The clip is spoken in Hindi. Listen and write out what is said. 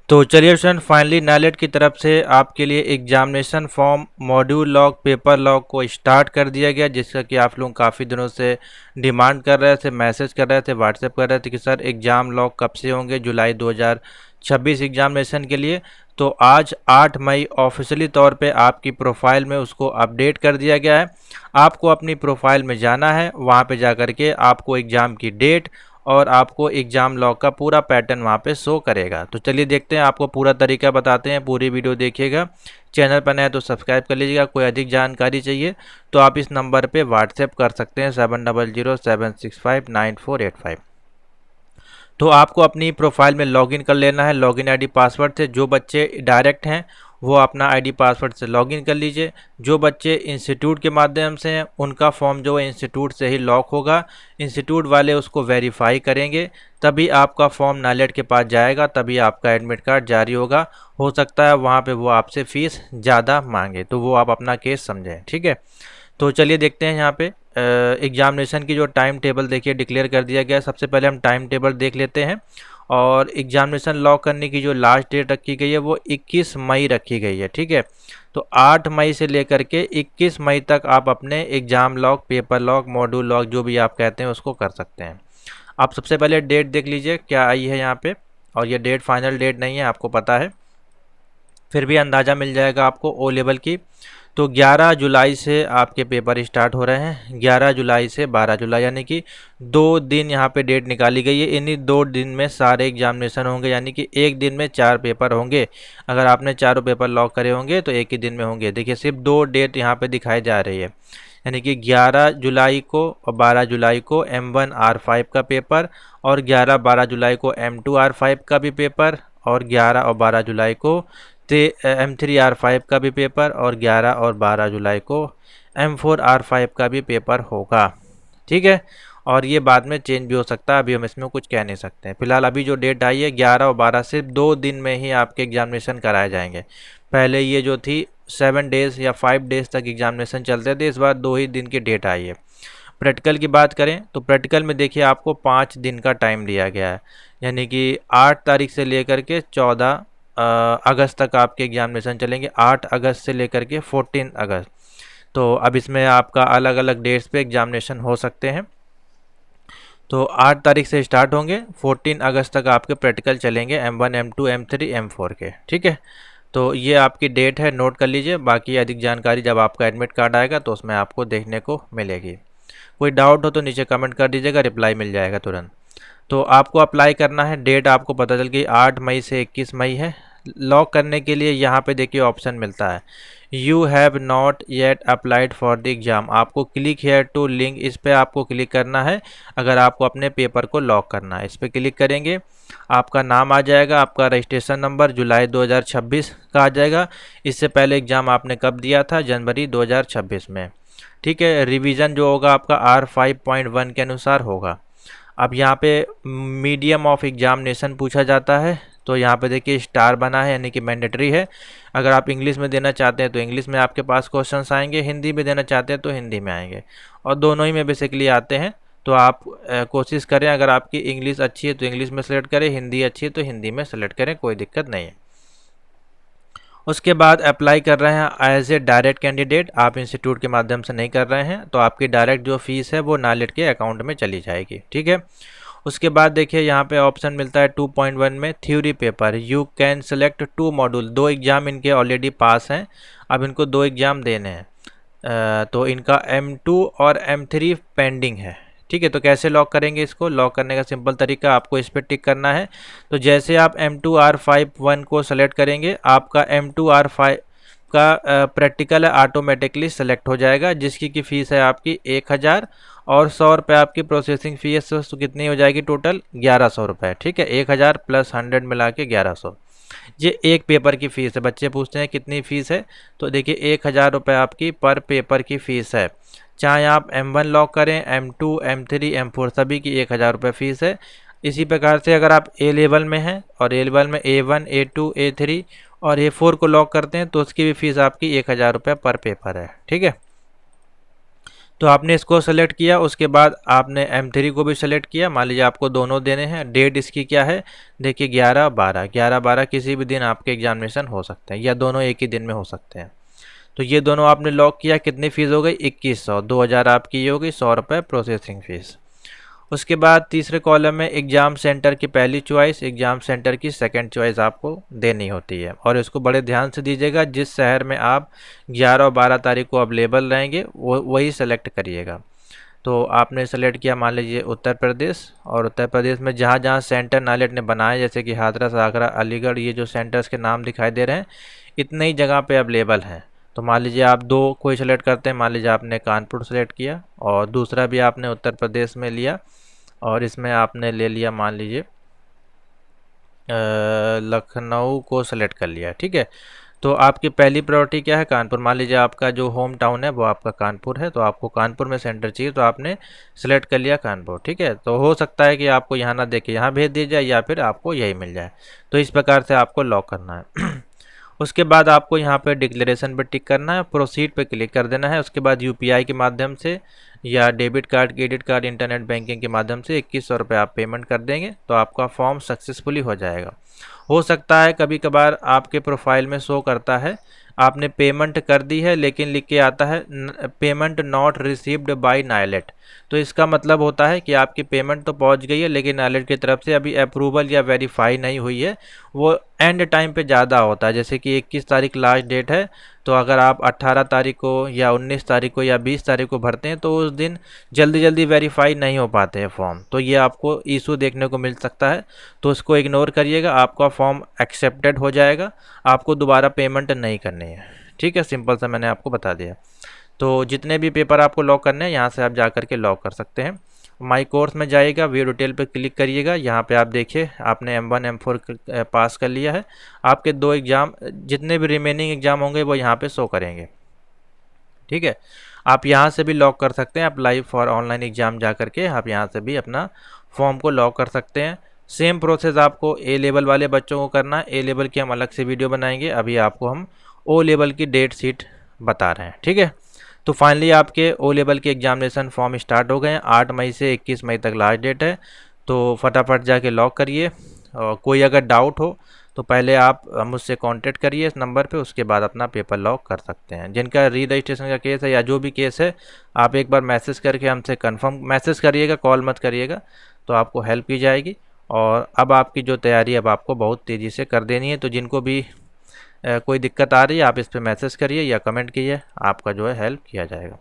तो चलिए स्टूडेंट, फाइनली नाइलेट की तरफ से आपके लिए examination form module log paper log को स्टार्ट कर दिया गया, जिसका कि आप लोग काफ़ी दिनों से डिमांड कर रहे थे, मैसेज कर रहे थे, व्हाट्सएप कर रहे थे कि सर एग्ज़ाम लॉग कब से होंगे जुलाई 2026 एग्जामिनेशन के लिए। तो आज 8 मई ऑफिशियली तौर पे आपकी प्रोफाइल में उसको अपडेट कर दिया गया है। आपको अपनी प्रोफाइल में जाना है, वहाँ पे जा कर के आपको एग्ज़ाम की डेट और आपको एग्ज़ाम लॉग का पूरा पैटर्न वहाँ पे शो करेगा। तो चलिए देखते हैं, आपको पूरा तरीका बताते हैं, पूरी वीडियो देखिएगा। चैनल पर नए हैं तो सब्सक्राइब कर लीजिएगा। कोई अधिक जानकारी चाहिए तो आप इस नंबर पे व्हाट्सएप कर सकते हैं 7007659485। तो आपको अपनी प्रोफाइल में लॉगिन कर लेना है लॉगिन आईडी पासवर्ड से। जो बच्चे डायरेक्ट हैं वो अपना आईडी पासवर्ड से लॉगिन कर लीजिए। जो बच्चे इंस्टीट्यूट के माध्यम से हैं उनका फॉर्म जो है इंस्टीट्यूट से ही लॉक होगा। इंस्टीट्यूट वाले उसको वेरीफाई करेंगे, तभी आपका फॉर्म नाइलेट के पास जाएगा, तभी आपका एडमिट कार्ड जारी होगा। हो सकता है वहाँ पे वो आपसे फ़ीस ज़्यादा मांगे, तो वो आप अपना केस समझें, ठीक है। तो चलिए देखते हैं यहाँ पे एग्जामिनेशन की जो टाइम टेबल देखिए डिक्लेयर कर दिया गया है। सबसे पहले हम टाइम टेबल देख लेते हैं। और एग्जामिनेशन लॉक करने की जो लास्ट डेट रखी गई है वो 21 मई रखी गई है, ठीक है। तो 8 मई से लेकर के 21 मई तक आप अपने exam lock, paper lock, module lock, जो भी आप कहते हैं उसको कर सकते हैं। आप सबसे पहले डेट देख लीजिए क्या आई है यहाँ पे। और ये डेट फाइनल डेट नहीं है, आपको पता है, फिर भी अंदाज़ा मिल जाएगा आपको ओ लेवल की। तो 11 जुलाई से आपके पेपर स्टार्ट हो रहे हैं, 11 जुलाई से 12 जुलाई, यानी कि 2 दिन यहाँ पे डेट निकाली गई है। इन्हीं 2 दिन में सारे एग्जामिनेशन होंगे, यानी कि एक दिन में 4 पेपर होंगे। अगर आपने चारों पेपर लॉक करे होंगे तो एक ही दिन में होंगे। देखिए सिर्फ 2 डेट यहाँ पे दिखाई जा रही है, यानी कि 11 जुलाई को और 12 जुलाई को M1 R5 का पेपर, और 11-12 जुलाई को M2 R5 का भी पेपर, और 11 और 12 जुलाई को M3 R5 का भी पेपर, और 11 और 12 जुलाई को M4 R5 का भी पेपर होगा, ठीक है। और ये बाद में चेंज भी हो सकता है, अभी हम इसमें कुछ कह नहीं सकते हैं। फिलहाल अभी जो डेट आई है 11 और 12, सिर्फ 2 दिन में ही आपके एग्जामिनेशन कराए जाएंगे। पहले ये जो थी 7 डेज़ या 5 डेज़ तक एग्जामिनेशन चलते थे, इस बार 2 ही दिन की डेट आई है। प्रैक्टिकल की बात करें तो प्रैक्टिकल में देखिए आपको 5 दिन का टाइम दिया गया है, यानी कि 8 तारीख से लेकर के 14 अगस्त तक आपके एग्जामिनेशन चलेंगे, 8 अगस्त से लेकर के 14 अगस्त। तो अब इसमें आपका अलग अलग डेट्स पे एग्जामिनेशन हो सकते हैं। तो 8 तारीख से स्टार्ट होंगे, 14 अगस्त तक आपके प्रैक्टिकल चलेंगे M1 M2 M3 M4 के, ठीक है। तो ये आपकी डेट है, नोट कर लीजिए। बाकी अधिक जानकारी जब आपका एडमिट कार्ड आएगा तो उसमें आपको देखने को मिलेगी। कोई डाउट हो तो नीचे कमेंट कर दीजिएगा, रिप्लाई मिल जाएगा तुरंत। तो आपको अप्लाई करना है, डेट आपको पता चल गई 8 मई से 21 मई है। लॉक करने के लिए यहाँ पे देखिए ऑप्शन मिलता है, you have not yet applied for the exam. आपको क्लिक हेयर टू लिंक, इस पर आपको क्लिक करना है अगर आपको अपने पेपर को लॉक करना है। इस पर क्लिक करेंगे, आपका नाम आ जाएगा, आपका रजिस्ट्रेशन नंबर जुलाई 2026 का आ जाएगा। इससे पहले एग्ज़ाम आपने कब दिया था? जनवरी 2026 में, ठीक है। रिवीजन जो होगा आपका R5.1 के अनुसार होगा। अब यहाँ पे मीडियम ऑफ एग्जामिनेशन पूछा जाता है, तो यहाँ पे देखिए स्टार बना है, यानी कि मैंडेटरी है। अगर आप इंग्लिश में देना चाहते हैं तो इंग्लिश में आपके पास क्वेश्चंस आएंगे, हिंदी में देना चाहते हैं तो हिंदी में आएंगे, और दोनों ही में बेसिकली आते हैं। तो आप कोशिश करें, अगर आपकी इंग्लिश अच्छी है तो इंग्लिश में सेलेक्ट करें, हिंदी अच्छी है तो हिंदी में सेलेक्ट करें, कोई दिक्कत नहीं है। उसके बाद अप्लाई कर रहे हैं एज ए डायरेक्ट कैंडिडेट, आप इंस्टीट्यूट के माध्यम से नहीं कर रहे हैं, तो आपकी डायरेक्ट जो फीस है वो नाइलेट के अकाउंट में चली जाएगी, ठीक है। उसके बाद देखिए यहाँ पे ऑप्शन मिलता है 2.1 में theory paper, you can select 2 module. 2 exam इनके ऑलरेडी पास हैं, अब इनको 2 एग्जाम देने हैं। तो इनका M2 और M3 पेंडिंग है, ठीक है। तो कैसे लॉक करेंगे इसको? लॉक करने का सिंपल तरीका, आपको इस पर टिक करना है। तो जैसे आप M2 R5 को सेलेक्ट करेंगे, आपका M2 R5 का प्रैक्टिकल ऑटोमेटिकली सेलेक्ट हो जाएगा, जिसकी की फ़ीस है आपकी 1000, और 100 रुपये आपकी प्रोसेसिंग फ़ीस। तो कितनी हो जाएगी टोटल? 1100 रुपये, ठीक है। 1000 प्लस 100 मिला के 1100। ये एक पेपर की फ़ीस है। बच्चे पूछते हैं कितनी फ़ीस है, तो देखिए 1000 रुपये आपकी पर पेपर की फ़ीस है। चाहे आप M1 लॉक करें, M2 M3 M4, सभी की 1000 रुपये फ़ीस है। इसी प्रकार से अगर आप ए लेवल में हैं और ए लेवल में A1 A2 A3 और A4 को लॉक करते हैं तो उसकी भी फ़ीस आपकी 1000 रुपये पर पेपर है, ठीक है। तो आपने इसको सेलेक्ट किया, उसके बाद आपने M3 को भी सेलेक्ट किया। मान लीजिए आपको दोनों देने हैं। डेट इसकी क्या है, देखिए 11/12 किसी भी दिन आपके एग्जामिनेशन हो सकते हैं या दोनों एक ही दिन में हो सकते हैं। तो ये दोनों आपने लॉक किया। कितनी फ़ीस हो गई, 2100, 2000 आपकी ये हो गई, 100 रुपये प्रोसेसिंग फ़ीस। उसके बाद तीसरे कॉलम में एग्ज़ाम सेंटर की पहली चॉइस, एग्ज़ाम सेंटर की सेकंड चॉइस आपको देनी होती है। और इसको बड़े ध्यान से दीजिएगा, जिस शहर में आप 11 और 12 तारीख को अवेलेबल रहेंगे वो वही सेलेक्ट करिएगा। तो आपने सेलेक्ट किया मान लीजिए उत्तर प्रदेश, और उत्तर प्रदेश में जहाँ जहाँ सेंटर नाइलेट ने बनाए, जैसे कि हाथरस, आगरा, अलीगढ़, ये जो सेंटर्स के नाम दिखाई दे रहे हैं, इतने ही जगह पे अवेलेबल हैं। तो मान लीजिए आप दो कोई सेलेक्ट करते हैं, मान लीजिए आपने कानपुर सेलेक्ट किया और दूसरा भी आपने उत्तर प्रदेश में लिया, और इसमें आपने ले लिया मान लीजिए लखनऊ को सेलेक्ट कर लिया, ठीक है। तो आपकी पहली प्रायोरिटी क्या है, कानपुर। मान लीजिए आपका जो होम टाउन है वो आपका कानपुर है, तो आपको कानपुर में सेंटर चाहिए, तो आपने सेलेक्ट कर लिया कानपुर, ठीक है। तो हो सकता है कि आपको यहाँ ना देखे यहाँ भेज दिया जाए, या फिर आपको यही मिल जाए। तो इस प्रकार से आपको लॉक करना है। उसके बाद आपको यहाँ पे डिक्लेरेशन पे टिक करना है, प्रोसीड पे क्लिक कर देना है। उसके बाद यूपीआई के माध्यम से या debit card, credit card, internet banking के माध्यम से 2100 रुपये आप पेमेंट कर देंगे, तो आपका फॉर्म सक्सेसफुली हो जाएगा। हो सकता है कभी कभार आपके प्रोफाइल में शो करता है आपने पेमेंट कर दी है, लेकिन लिख के आता है payment not received by NIELIT. तो इसका मतलब होता है कि आपकी पेमेंट तो पहुंच गई है, लेकिन नाइलेट की तरफ से अभी अप्रूवल या वेरीफाई नहीं हुई है। वो एंड टाइम पे ज़्यादा होता है, जैसे कि 21 तारीख लास्ट डेट है, तो अगर आप 18 तारीख को या 19 तारीख को या 20 तारीख को भरते हैं, तो उस दिन जल्दी जल्दी वेरीफाई नहीं हो पाते हैं फॉर्म, तो ये आपको इशू देखने को मिल सकता है। तो इसको इग्नोर करिएगा, आपका फॉर्म एक्सेप्टेड हो जाएगा, आपको दोबारा पेमेंट नहीं करनी है, ठीक है। सिंपल सा मैंने आपको बता दिया। तो जितने भी पेपर आपको लॉक करने हैं यहाँ से आप जा करके लॉक कर सकते हैं। माई कोर्स में जाइएगा, व्यू डिटेल पे क्लिक करिएगा। यहाँ पे आप देखिए आपने M1 M4 पास कर लिया है। आपके 2 एग्ज़ाम, जितने भी रिमेनिंग एग्ज़ाम होंगे वो यहाँ पे शो करेंगे, ठीक है। आप यहाँ से भी लॉक कर सकते हैं, अप्लाई फॉर ऑनलाइन एग्ज़ाम जा करके आप यहाँ से भी अपना फॉर्म को लॉक कर सकते हैं। सेम प्रोसेस आपको ए लेवल वाले बच्चों को करना है। ए लेवल की हम अलग से वीडियो बनाएंगे, अभी आपको हम ओ लेवल की डेट शीट बता रहे हैं, ठीक है। तो फाइनली आपके ओ लेवल के एग्जामिनेशन फॉर्म स्टार्ट हो गए हैं। 8 मई से 21 मई तक लास्ट डेट है, तो फटाफट जाके लॉक करिए। और कोई अगर डाउट हो तो पहले आप मुझसे कांटेक्ट करिए इस नंबर पे, उसके बाद अपना पेपर लॉक कर सकते हैं। जिनका री रजिस्ट्रेशन का केस है या जो भी केस है, आप एक बार मैसेज करके हमसे कंफर्म मैसेज करिएगा, कॉल मत करिएगा, तो आपको हेल्प की जाएगी। और अब आपकी जो तैयारी अब आपको बहुत तेज़ी से कर देनी है। तो जिनको भी कोई दिक्कत आ रही है आप इस पर मैसेज करिए या कमेंट कीजिए, आपका जो है हेल्प किया जाएगा।